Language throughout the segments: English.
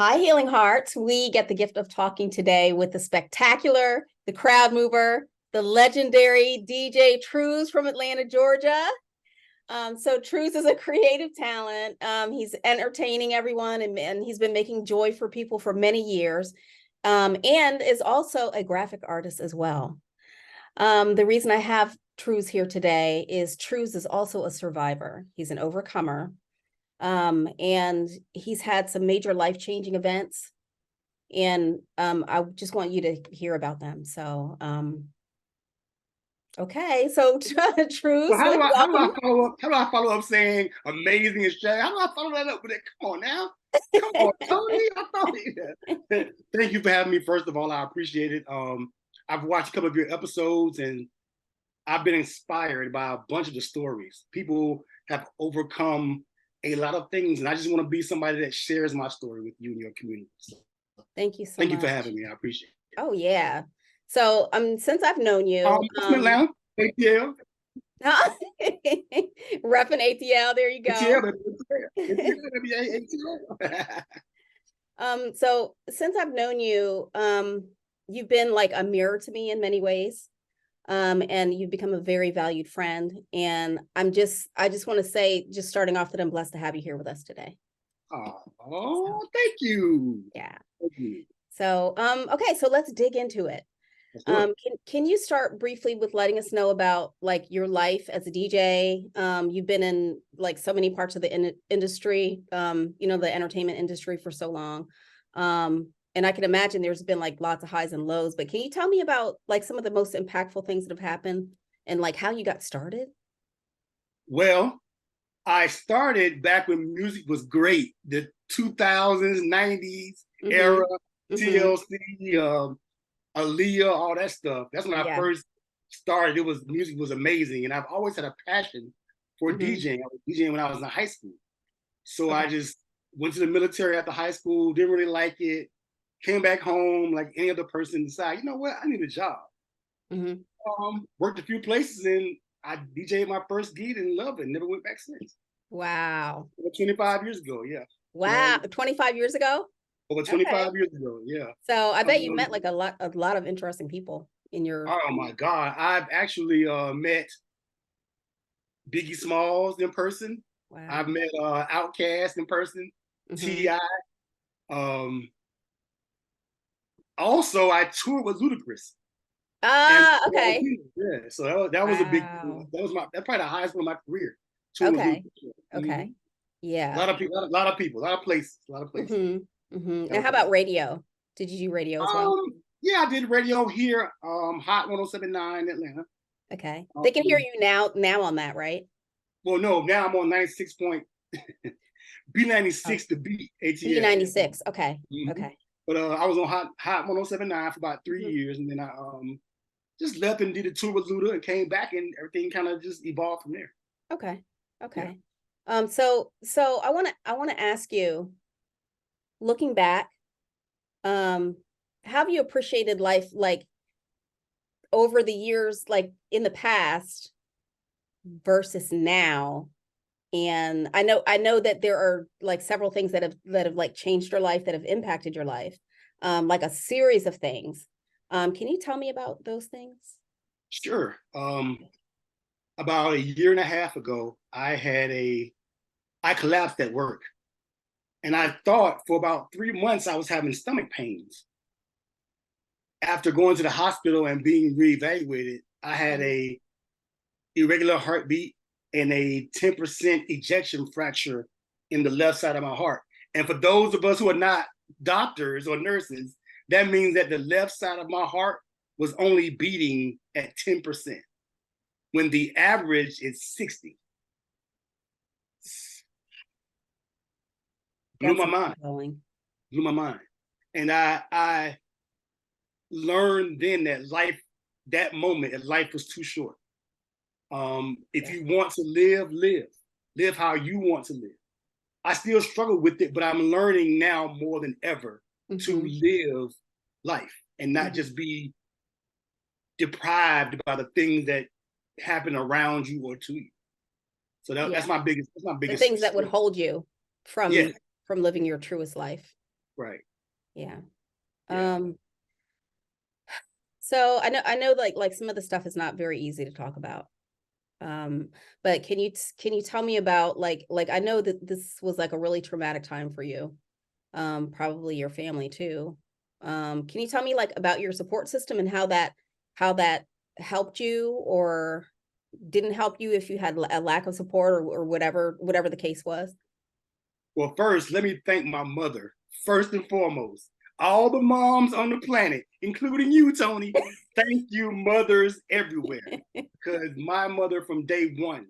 Hi, Healing Hearts. We get the gift of talking today with the spectacular, the crowd mover, the legendary DJ Truz from Atlanta, Georgia. So Truz is a creative talent. He's entertaining everyone and he's been making joy for people for many years, and is also a graphic artist as well. The reason I have Truz here today is Truz is also a survivor. He's an overcomer. And he's had some major life-changing events, and I just want you to hear about them. So okay, so Truz, Well, how do welcome. I follow up? How do I follow up saying amazing and Shay? How do I follow that up with it? Come on now. Come on, Tony. I thought Thank you for having me. First of all, I appreciate it. I've watched a couple of your episodes and I've been inspired by a bunch of the stories. People have overcome a lot of things, and I just want to be somebody that shares my story with you and your community. So, Thank you so thank much. You for having me. I appreciate it. Oh yeah. So since I've known you, Atlanta, ATL. repping ATL, there you go. So since I've known you, you've been like a mirror to me in many ways. And you've become a very valued friend. And I just want to say, just starting off, that I'm blessed to have you here with us today. Oh, thank you. Yeah. Thank you. So, okay, so let's dig into it. Can you start briefly with letting us know about like your life as a DJ? You've been in like so many parts of the industry, the entertainment industry for so long. And I can imagine there's been like lots of highs and lows, but can you tell me about like some of the most impactful things that have happened and like how you got started? Well, I started back when music was great, the 2000s, 90s era, TLC, Aaliyah, all that stuff. That's when I first started. Music was amazing, and I've always had a passion for DJing. I was DJing when I was in high school. So I just went to the military after high school, didn't really like it. Came back home like any other person, decided, you know what, I need a job. Worked a few places and I DJed my first gig and loved it. Never went back since. Wow. 25 years ago, yeah. Wow, 25 years ago? Over 25 years ago, yeah. So I bet you met like a lot of interesting people in your. Oh my God, I've actually met Biggie Smalls in person. Wow. I've met Outkast in person, T.I. Also, I toured with Ludacris. Okay. Yeah, so that was a big. That's probably the highest one of my career. Okay. Okay. Yeah. A lot of people, a lot of places, Now, how about radio? Did you do radio as well? Yeah, I did radio here, Hot 107.9 Atlanta. Okay. They can hear you now on that, right? Well, no, now I'm on 96 point B96 to beat ATL. B96. Okay. Okay. But I was on Hot 107.9 for about 3 years, and then I just left and did a tour with Luda and came back, and everything kind of just evolved from there. Okay. Okay. Yeah. So I want to ask you, looking back, how have you appreciated life like over the years, like in the past versus now? And I know that there are like several things that have like changed your life, that have impacted your life, like a series of things. Can you tell me about those things? Sure. About a year and a half ago, I collapsed at work. And I thought for about 3 months I was having stomach pains. After going to the hospital and being reevaluated, I had a irregular heartbeat and a 10% ejection fracture in the left side of my heart. And for those of us who are not doctors or nurses, that means that the left side of my heart was only beating at 10%, when the average is 60. Blew my mind. Blew my mind. And I learned then that that life was too short. If you want to live how you want to live. I still struggle with it, but I'm learning now more than ever to live life and not just be deprived by the things that happen around you or to you. So that's my biggest. The things that would hold you from living your truest life. Right. Yeah. Yeah. So I know like some of the stuff is not very easy to talk about. But can you tell me about like I know that this was like a really traumatic time for you, probably your family too. Can you tell me like about your support system and how that helped you or didn't help you if you had a lack of support or whatever the case was? Well, first, let me thank my mother, first and foremost. All the moms on the planet, including you, Tony. Thank you, mothers everywhere. Because my mother from day one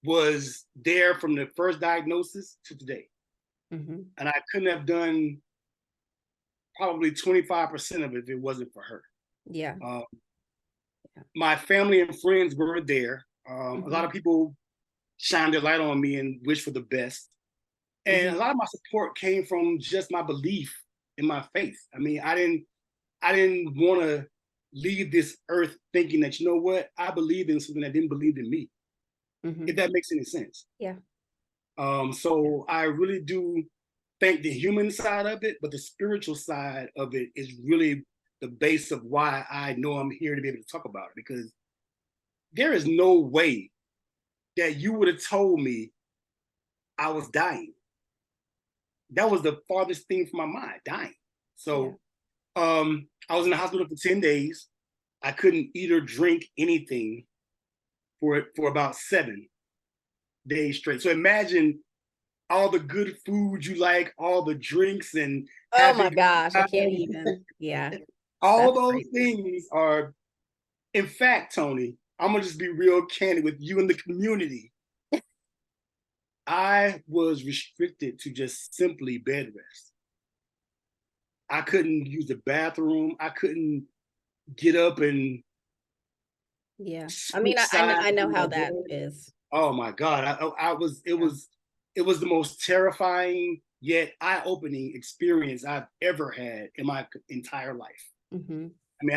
was there from the first diagnosis to today. Mm-hmm. And I couldn't have done probably 25% of it if it wasn't for her. Yeah. Um, my family and friends were there. A lot of people shined their light on me and wished for the best. And a lot of my support came from just my belief in my faith. I mean, I didn't want to leave this earth thinking that, you know what, I believed in something that didn't believe in me, if that makes any sense. Yeah. So I really do thank the human side of it, but the spiritual side of it is really the base of why I know I'm here to be able to talk about it, because there is no way that you would have told me I was dying. That was the farthest thing from my mind, dying. So I was in the hospital for 10 days. I couldn't eat or drink anything for about 7 days straight. So imagine all the good food you like, all the drinks and Oh my having gosh, I can't even. Yeah. all That's those crazy. things are, in fact, Tony, I'm gonna just be real candid with you and the community. I was restricted to just simply bed rest. I couldn't use the bathroom. I couldn't get up and Yeah. I mean, switch sides I know in my how that bed. is. Oh my God. I was, Yeah. it was the most terrifying yet eye-opening experience I've ever had in my entire life. Mm-hmm. I mean,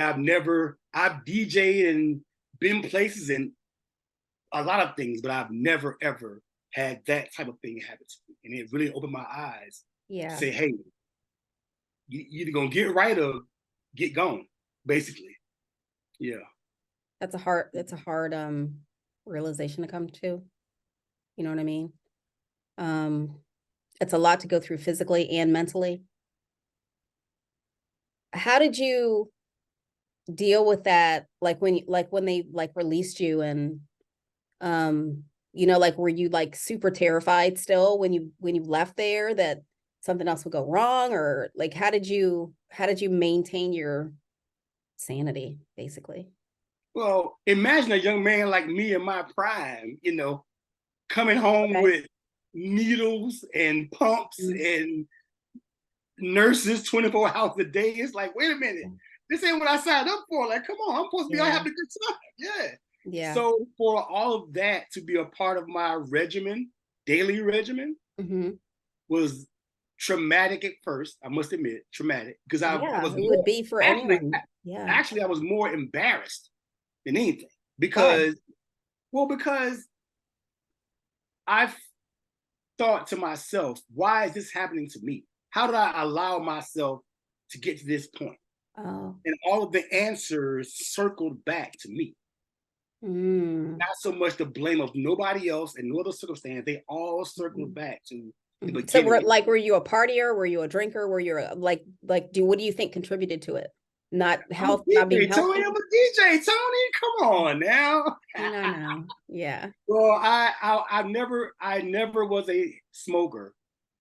I've DJed and been places and a lot of things, but I've never ever had that type of thing happen to me. And it really opened my eyes to Yeah. say, hey, you either gonna get right or get gone, basically. Yeah. That's a hard realization to come to. You know what I mean? Um, it's a lot to go through physically and mentally. How did you deal with that? Like when they like released you and you know, like were you like super terrified still when you left there that something else would go wrong, or like how did you maintain your sanity basically? Well, imagine a young man like me in my prime, coming home Okay. with needles and pumps Mm. and nurses 24 hours a day. It's like, wait a minute, this ain't what I signed up for. Like, come on, I'm supposed to be out Yeah. having a good time. Yeah. Yeah. So for all of that to be a part of my regimen, daily regimen, Mm-hmm. was traumatic at first. I must admit, traumatic, because I Yeah, was it would more be for actually anyone. Yeah. actually I was more embarrassed than anything Why? because I've thought to myself, why is this happening to me? How did I allow myself to get to this point? Oh. And all of the answers circled back to me. Mm. Not so much the blame of nobody else and no other circumstance. They all circled back to the So beginning. were you a partier? Were you a drinker? Were you what do you think contributed to it? Not I'm a health, not being DJ, Tony. healthy? I'm a DJ, Tony. Come on now. I know. Yeah. Well, I never was a smoker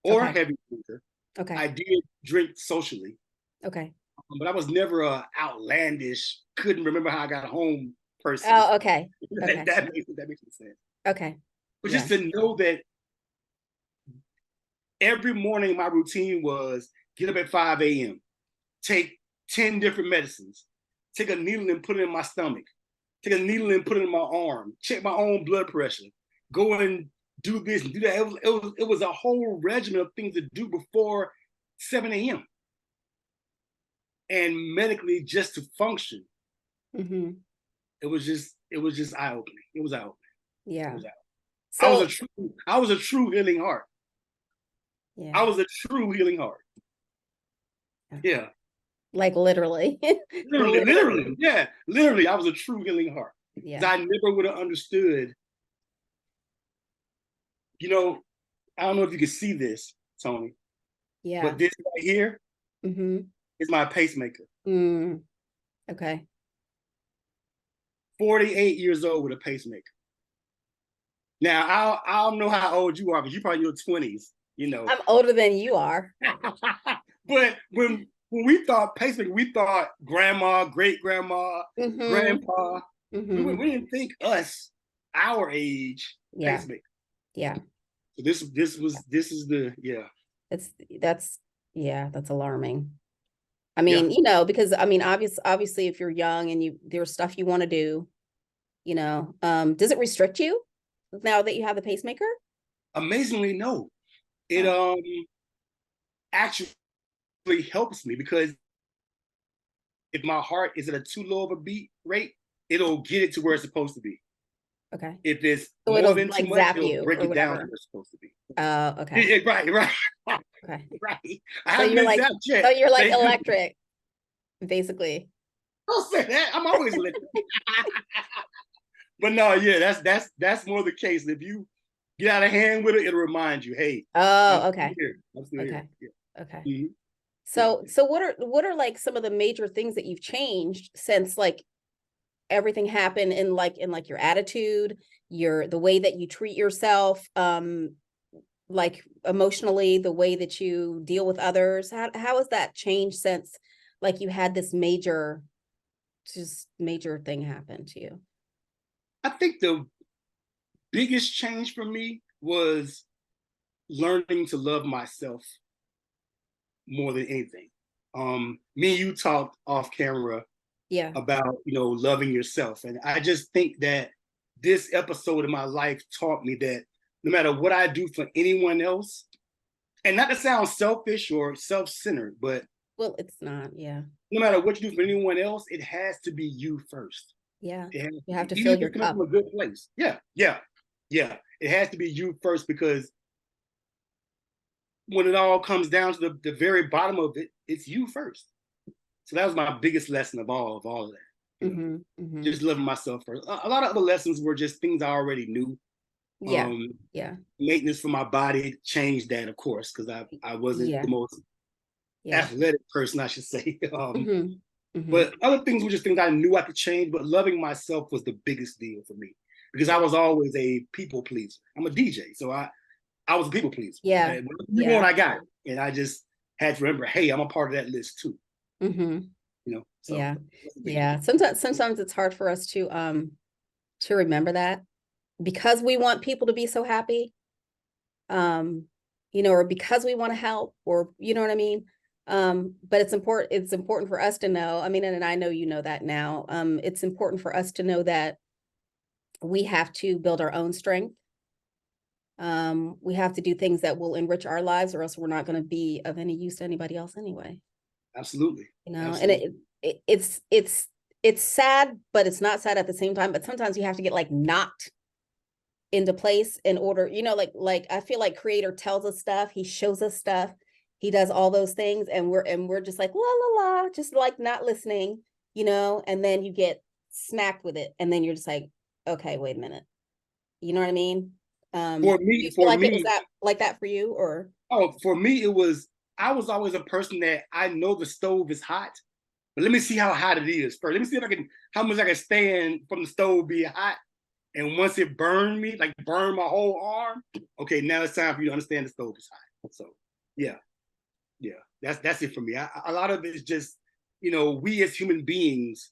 or Okay. heavy drinker. Okay. I did drink socially, Okay. but I was never a outlandish, couldn't remember how I got home person. Oh, okay. Okay. that makes sense. Okay. But Yeah. just to know that every morning my routine was get up at 5 a.m., take 10 different medicines, take a needle and put it in my stomach, take a needle and put it in my arm, check my own blood pressure, go and do this and do that. It was a whole regimen of things to do before 7 a.m. And medically just to function. Mm-hmm. It was just eye-opening. It was eye-opening. It Yeah. was eye-opening. So I was a true healing heart. yeah. I was a true healing heart. Yeah. Like literally. Literally. Yeah. Literally, I was a true healing heart. Yeah. I never would have understood, you know, I don't know if you can see this, Tony, Yeah. but this right here Mm-hmm. is my pacemaker. Mm. Okay. 48 years old with a pacemaker. Now, I don't know how old you are, because you're probably in your 20s, you know. I'm older than you are. But when we thought pacemaker, we thought grandma, great grandma, Mm-hmm. grandpa. Mm-hmm. We didn't think us, our age, Yeah. pacemaker. Yeah. So this is the, yeah. That's alarming. I mean, you know, because I mean, obviously if you're young and there's stuff you want to do, you know, does it restrict you now that you have the pacemaker? Amazingly, no. It actually helps me, because if my heart is at a too low of a beat rate, it'll get it to where it's supposed to be. Okay. If it's So more it'll than like too much, zap it'll you break or it down to whatever. where it's supposed to be. Okay. Right. Okay. Right. I So haven't you're been like, zapped yet. so you're like Thank you. electric, basically. Don't say that. I'm always electric. But no, yeah, that's more the case. If you get out of hand with it, it'll remind you, hey, Oh, okay. I'm still Okay. here. Yeah. Okay. Mhm. So what are like some of the major things that you've changed since like everything happened in like your attitude, the way that you treat yourself, like emotionally, the way that you deal with others? How has that changed since like you had this major thing happen to you? I think the biggest change for me was learning to love myself more than anything. Me and you talked off camera Yeah. about, loving yourself. And I just think that this episode of my life taught me that no matter what I do for anyone else, and not to sound selfish or self-centered, but Well, it's not. Yeah. no matter what you do for anyone else, it has to be you first. Yeah. It has You have to even fill if your it's coming from cup. a good place. Yeah. It has to be you first, because when it all comes down to the very bottom of it, it's you first. So that was my biggest lesson of all of that. Mm-hmm. Mm-hmm. Just loving myself first. A lot of other lessons were just things I already knew. Yeah. Yeah. Maintenance for my body changed that, of course, because I wasn't Yeah. the most Yeah. athletic person, I should say. Mm-hmm. Mm-hmm. But other things were just things I knew I could change. But loving myself was the biggest deal for me, because I was always a people pleaser. I'm a DJ, so I was a people pleaser. Yeah. And you Yeah. want, I got it, and I just had to remember, hey, I'm a part of that list too. Mm-hmm. So Yeah. Yeah. Sometimes it's hard for us to remember that, because we want people to be so happy, or because we want to help, or you know what I mean. But it's important for us to know. I mean, and I know you know that now. It's important for us to know that we have to build our own strength. We have to do things that will enrich our lives, or else we're not going to be of any use to anybody else anyway. Absolutely. And it's sad, but it's not sad at the same time. But sometimes you have to get like knocked into place in order, like I feel like Creator tells us stuff, he shows us stuff, he does all those things, and we're just like la la la, just like not listening, and then you get smacked with it, and then you're just like, okay, wait a minute, you know what I mean? For Do me, you feel like it was that like that for you, or? for me, I was always a person that I know the stove is hot, but let me see how hot it is first. Let me see how much I can stand from the stove being hot. And once it burned me, like burned my whole arm, okay, now it's time for you to understand the stove is hot. So yeah, that's it for me. A lot of it is just, we as human beings,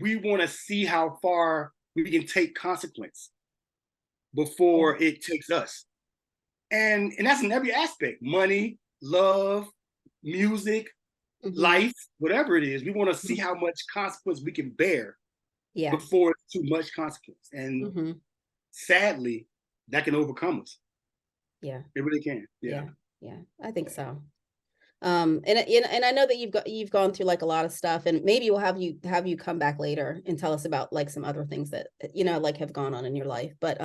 we want to see how far we can take consequence before it takes us. And that's in every aspect: money, love, music, life, whatever it is. We want to see how much consequence we can bear before it's too much consequence. And sadly, that can overcome us. Yeah, it really can. Yeah, I think so. And I know that you've gone through like a lot of stuff, and maybe we'll have you come back later and tell us about like some other things that like have gone on in your life. But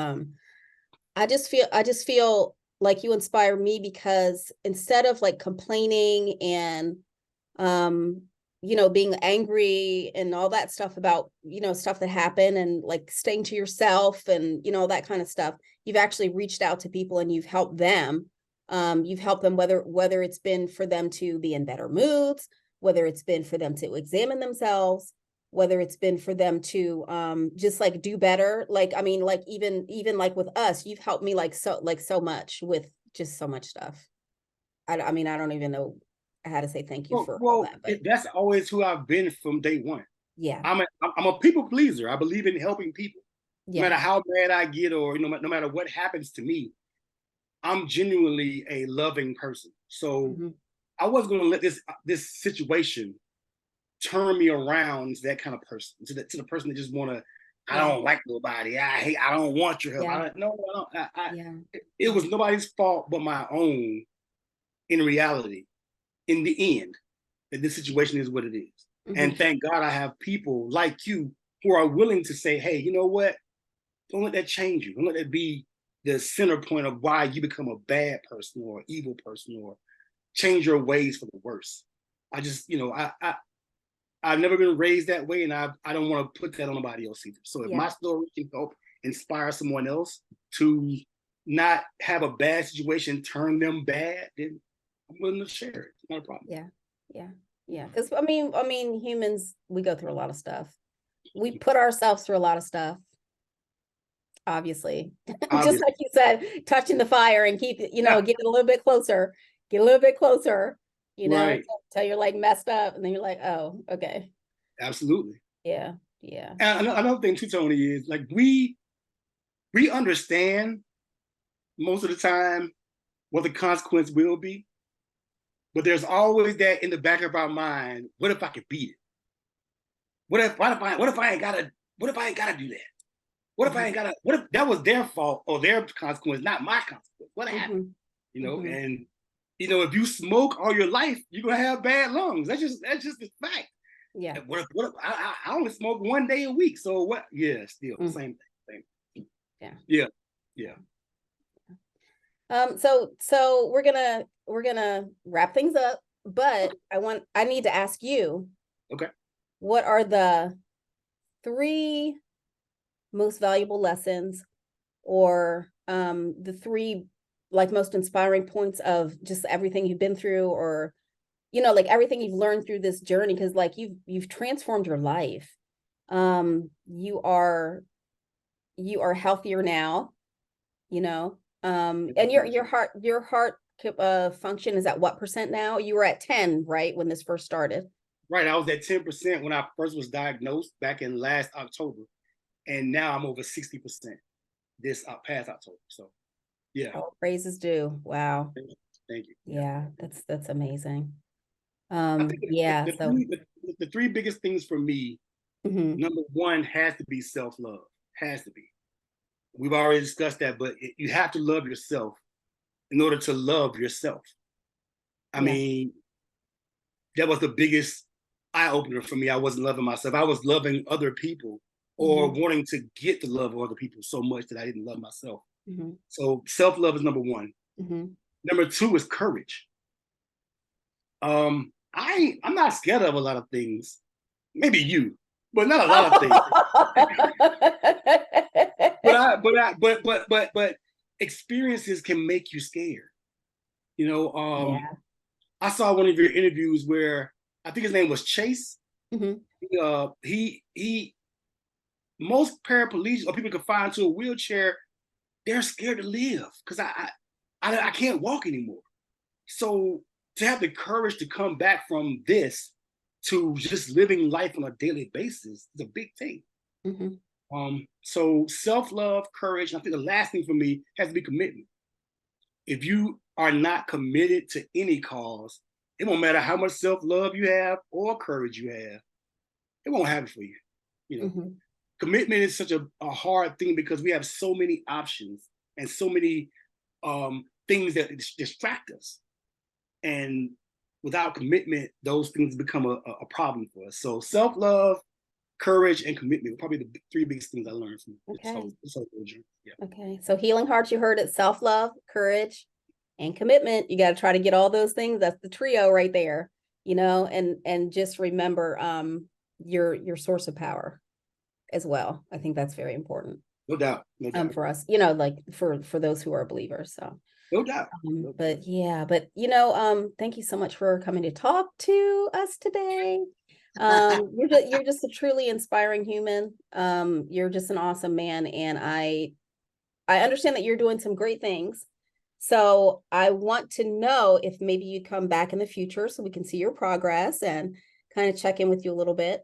I just feel like you inspire me, because instead of like complaining and you know, being angry and all that stuff about, you know, stuff that happened, and like staying to yourself and, you know, that kind of stuff. You've actually reached out to people and you've helped them. You've helped them, whether it's been for them to be in better moods, whether it's been for them to examine themselves, whether it's been for them to just like do better. Like, I mean, like even like with us, you've helped me like so much with just so much stuff. I mean, I don't even know how to say thank you for all that, but that's always who I've been from day one. yeah, I'm a people pleaser. I believe in helping people. No yeah, matter how bad I get, or no matter what happens to me, I'm genuinely a loving person. So I wasn't going to let this situation turn me around to that kind of person, to the person that just want to. I don't like nobody. I don't want your help. yeah, I don't. yeah, It was nobody's fault but my own. In reality, in the end, that this situation is what it is. And thank God I have people like you who are willing to say, hey, you know what? Don't let that change you. Don't let that be the center point of why you become a bad person or an evil person, or change your ways for the worse. I just, I've never been raised that way, and I don't want to put that on nobody else either. So if my story can help inspire someone else to not have a bad situation turn them bad, then I'm willing to share it. It's not a problem. Yeah. Because I mean, humans, we go through a lot of stuff. We put ourselves through a lot of stuff. Obviously, just like you said, touching the fire and keep, get a little bit closer, right. until you're like messed up, and then you're like, oh, okay. Absolutely. Yeah. And another thing too, Tony, is like we understand most of the time what the consequence will be, but there's always that in the back of our mind. What if I could beat it? What if I ain't gotta do that? What if I ain't gotta? What if that was their fault or their consequence, not my consequence? What happened? And if you smoke all your life, you're gonna have bad lungs. That's just the fact. Yeah. What if I only smoke 1 day a week? So what? Yeah, still same thing. Yeah. So we're gonna wrap things up, but I need to ask you, okay, what are the 3 most valuable lessons, or the 3 like most inspiring points of just everything you've been through, or like everything you've learned through this journey, because like you've transformed your life. You are healthier now, and your heart function is at what percent now? You were at 10, right, when this first started? Right, I was at 10% when I first was diagnosed back in last October, and now I'm over 60% this past October. So yeah. Oh, praises due. Wow. Thank you. Yeah, that's amazing. I think So the 3 biggest things for me, number 1 has to be self-love. Has to be. We've already discussed that, but you have to love yourself in order to love yourself. I mean, that was the biggest eye-opener for me. I wasn't loving myself. I was loving other people, or wanting to get the love of other people so much that I didn't love myself. So self-love is number 1. Number 2 is courage. I'm not scared of a lot of things. Maybe you, but not a lot of things. but experiences can make you scared. I saw one of your interviews where I think his name was Chase. He most paraplegics or people confined to a wheelchair, they're scared to live because I can't walk anymore. So to have the courage to come back from this to just living life on a daily basis is a big thing. So self-love, courage, and I think the last thing for me has to be commitment. If you are not committed to any cause, it won't matter how much self-love you have or courage you have, it won't happen for you. Commitment is such a hard thing because we have so many options and so many things that distract us. And without commitment, those things become a problem for us. So self-love, courage, and commitment were probably the 3 biggest things I learned from this whole journey. Okay, so healing hearts, you heard it: self-love, courage, and commitment. You got to try to get all those things. That's the trio right there. you know, and just remember your source of power as well. I think that's very important. No doubt. No doubt. For us, you know, like for those who are believers. So no doubt. But yeah, but you know, thank you so much for coming to talk to us today. You're just a truly inspiring human. You're just an awesome man, and I understand that you're doing some great things. So I want to know if maybe you come back in the future so we can see your progress and kind of check in with you a little bit.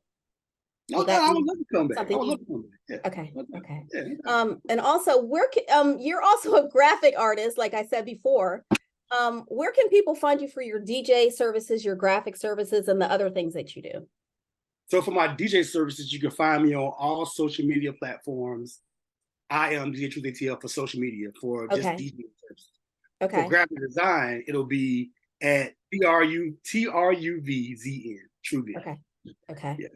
No, I would love to come back. I would love to come back. Yeah. Okay. Okay. Yeah. And also, you're also a graphic artist, like I said before. Where can people find you for your DJ services, your graphic services, and the other things that you do? So for my DJ services, you can find me on all social media platforms. I am DJ Truz ATL for social media for just DJ services. Okay. For graphic design, it'll be at TRUVZN, Truvia. Okay. Okay. Yeah.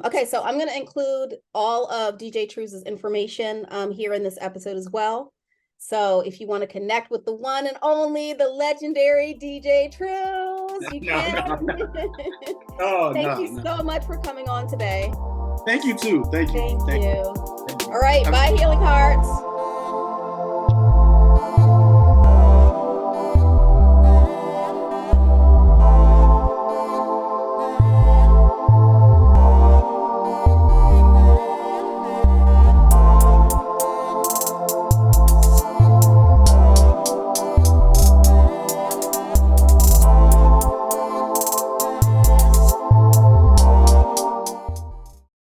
Okay, so I'm going to include all of DJ Truz's information here in this episode as well. So if you want to connect with the one and only, the legendary DJ Truz, you can. Thank you so much for coming on today. Thank you too. Thank you. Thank you. All right, bye, Healing Hearts.